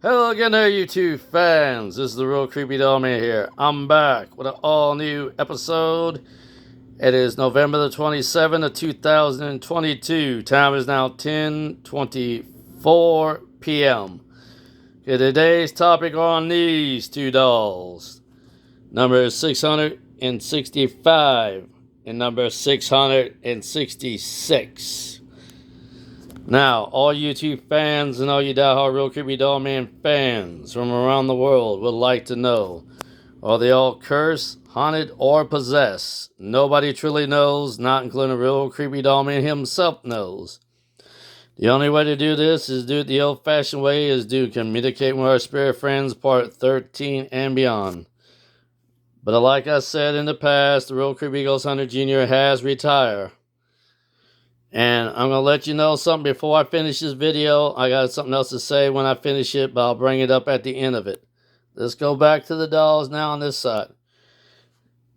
Hello again there, YouTube fans. This is the Real Creepy Doll Man here. I'm back with an all-new episode. It is November the 27th of 2022. Time is now 10:24 p.m. Okay, today's topic on these two dolls. Number 665 and number 666. Now, all YouTube fans and all you diehard Real Creepy Doll Man fans from around the world would like to know, are they all cursed, haunted, or possessed? Nobody truly knows, not including Real Creepy Doll Man himself knows. The only way to do this is do it the old-fashioned way, is do communicate with our spirit friends, part 13 and beyond. But like I said in the past, the Real Creepy Ghost Hunter Jr. has retired. And I'm going to let you know something before I finish this video. I got something else to say when I finish it, but I'll bring it up at the end of it. Let's go back to the dolls now on this side.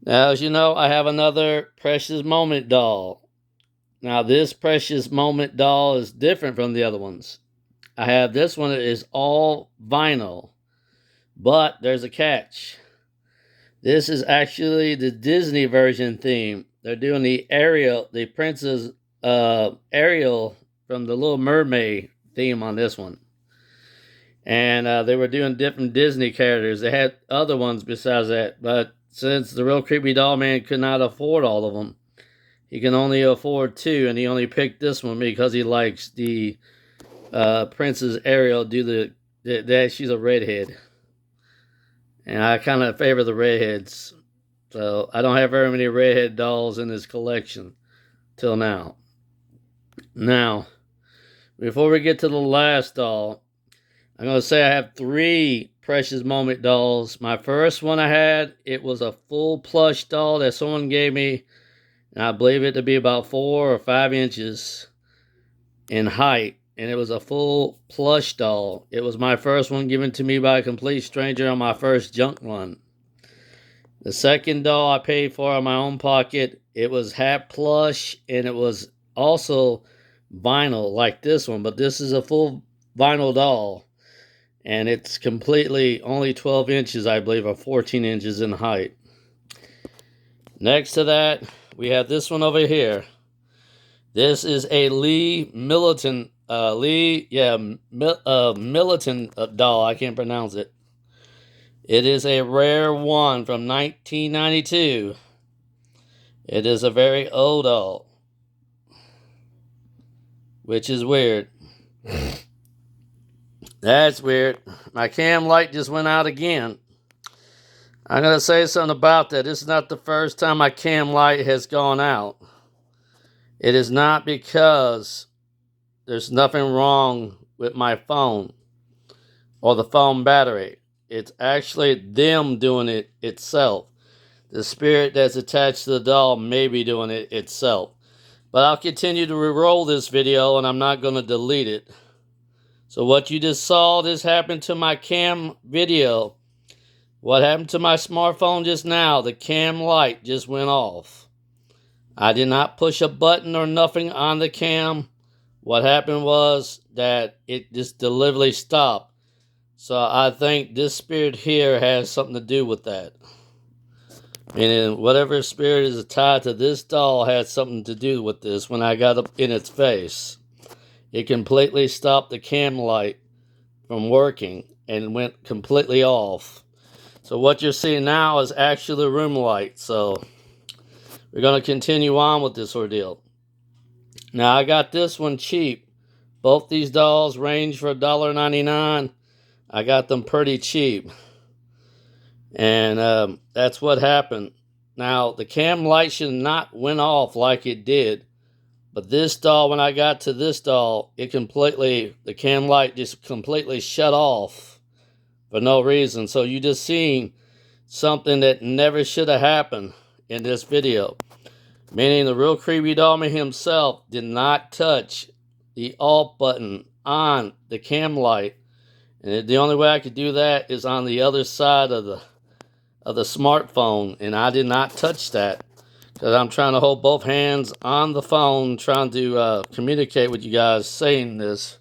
Now, as you know, I have another Precious Moment doll. Now, this Precious Moment doll is different from the other ones. I have this one that is all vinyl, but there's a catch. This is actually the Disney version theme. They're doing the Ariel, the Princess Ariel from the Little Mermaid theme on this one. And they were doing different Disney characters. They had other ones besides that, but since the Real Creepy Doll Man could not afford all of them, he can only afford two, and he only picked this one because he likes the Princess Ariel she's a redhead. And I kind of favor the redheads. So I don't have very many redhead dolls in this collection till now. Now, before we get to the last doll, I'm going to say I have three Precious Moment dolls. My first one I had, it was a full plush doll that someone gave me, and I believe it to be about 4 or 5 inches in height, and it was a full plush doll. It was my first one given to me by a complete stranger on my first junk run. The second doll I paid for out of my own pocket. It was half plush, and it was also vinyl like this one, but this is a full vinyl doll, and it's completely only 12 inches, I believe, or 14 inches in height. Next to that, we have this one over here. This is a Lee Militant Militant doll. I can't pronounce it. It is a rare one from 1992. It is a very old doll, which is weird. That's weird. My cam light just went out again. I'm going to say something about that. This is not the first time my cam light has gone out. It is not because there's nothing wrong with my phone or the phone battery. It's actually them doing it itself. The spirit that's attached to the doll may be doing it itself. But I'll continue to re-roll this video, and I'm not going to delete it. So what you just saw, this happened to my cam video. What happened to my smartphone just now, the cam light just went off. I did not push a button or nothing on the cam. What happened was that it just deliberately stopped. So I think this spirit here has something to do with that. Meaning whatever spirit is tied to this doll had something to do with this. When I got up in its face, it completely stopped the cam light from working and went completely off. So what you're seeing now is actually the room light. So we're going to continue on with this ordeal. Now I got this one cheap. Both these dolls range for $1.99. I got them pretty cheap. And that's what happened. Now, the cam light should not went off like it did. But this doll, when I got to this doll, the cam light just completely shut off for no reason. So you just seen something that never should have happened in this video. Meaning the Real Creepy Doll Man himself did not touch the alt button on the cam light. And the only way I could do that is on the other side of the smartphone, and I did not touch that because I'm trying to hold both hands on the phone, trying to communicate with you guys saying this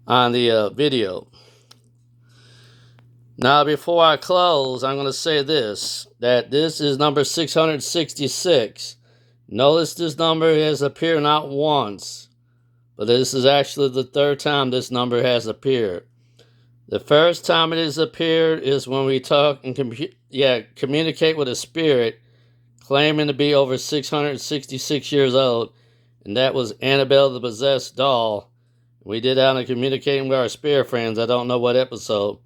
on the video. Now, before I close, I'm going to say this, that this is number 666. Notice this number has appeared not once, but this is actually the third time this number has appeared. The first time it has appeared is when we talk and communicate with a spirit claiming to be over 666 years old, and that was Annabelle the Possessed Doll. We did that on Communicating with Our Spirit Friends. I don't know what episode.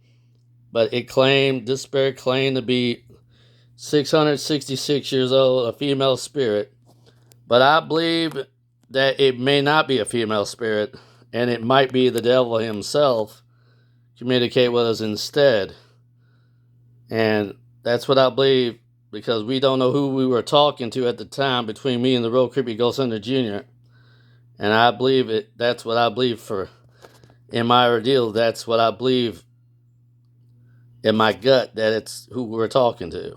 But this spirit claimed to be 666 years old, a female spirit. But I believe that it may not be a female spirit, and it might be the devil himself communicate with us instead. And that's what I believe, because we don't know who we were talking to at the time between me and the Real Creepy Ghost Hunter Jr. And I believe that's what I believe in my ordeal. That's what I believe in my gut, that it's who we're talking to.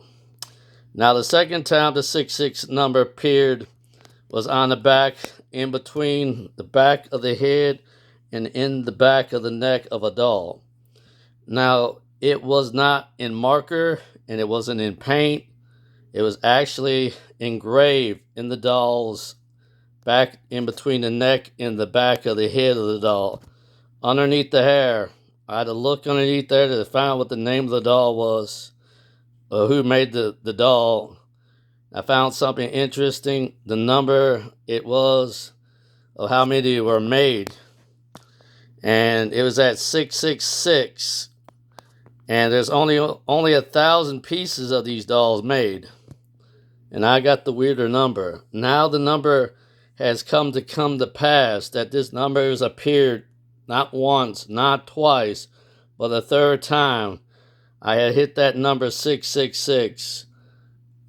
Now, the second time the 66 number appeared was on the back, in between the back of the head and in the back of the neck of a doll. Now, it was not in marker and it wasn't in paint. It was actually engraved in the doll's back, in between the neck and the back of the head of the doll. Underneath the hair, I had to look underneath there to find out what the name of the doll was, or who made the doll. I found something interesting. The number it was of how many were made. And it was at 666. And there's only 1,000 pieces of these dolls made. And I got the weirder number. Now the number has come to pass that this number has appeared not once, not twice, but the third time I had hit that number 666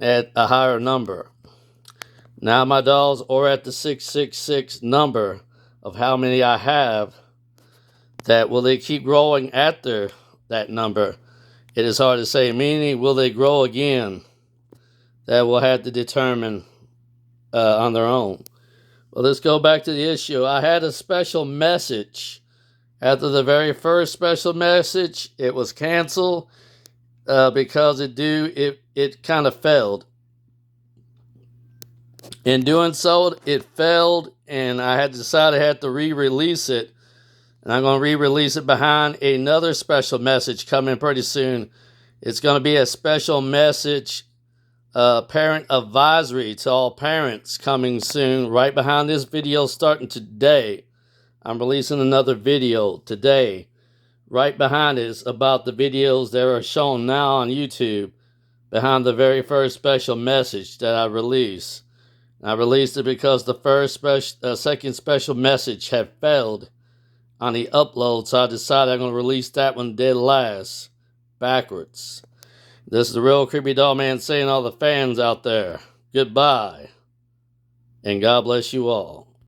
at a higher number. Now my dolls are at the 666 number of how many I have. That will they keep growing after that number? It is hard to say. Meaning, will they grow again? That we'll have to determine on their own. Well, let's go back to the issue. I had a special message. After the very first special message, it was canceled because it kind of failed. In doing so, it failed, and I had decided I had to re-release it. And I'm going to re-release it behind another special message coming pretty soon. It's going to be a special message, parent advisory to all parents, coming soon, right behind this video starting today. I'm releasing another video today. Right behind it is about the videos that are shown now on YouTube behind the very first special message that I released. I released it because the second special message had failed on the upload, so I decided I'm going to release that one dead last, backwards. This is the Real Creepy Doll Man saying, all the fans out there, goodbye, and God bless you all.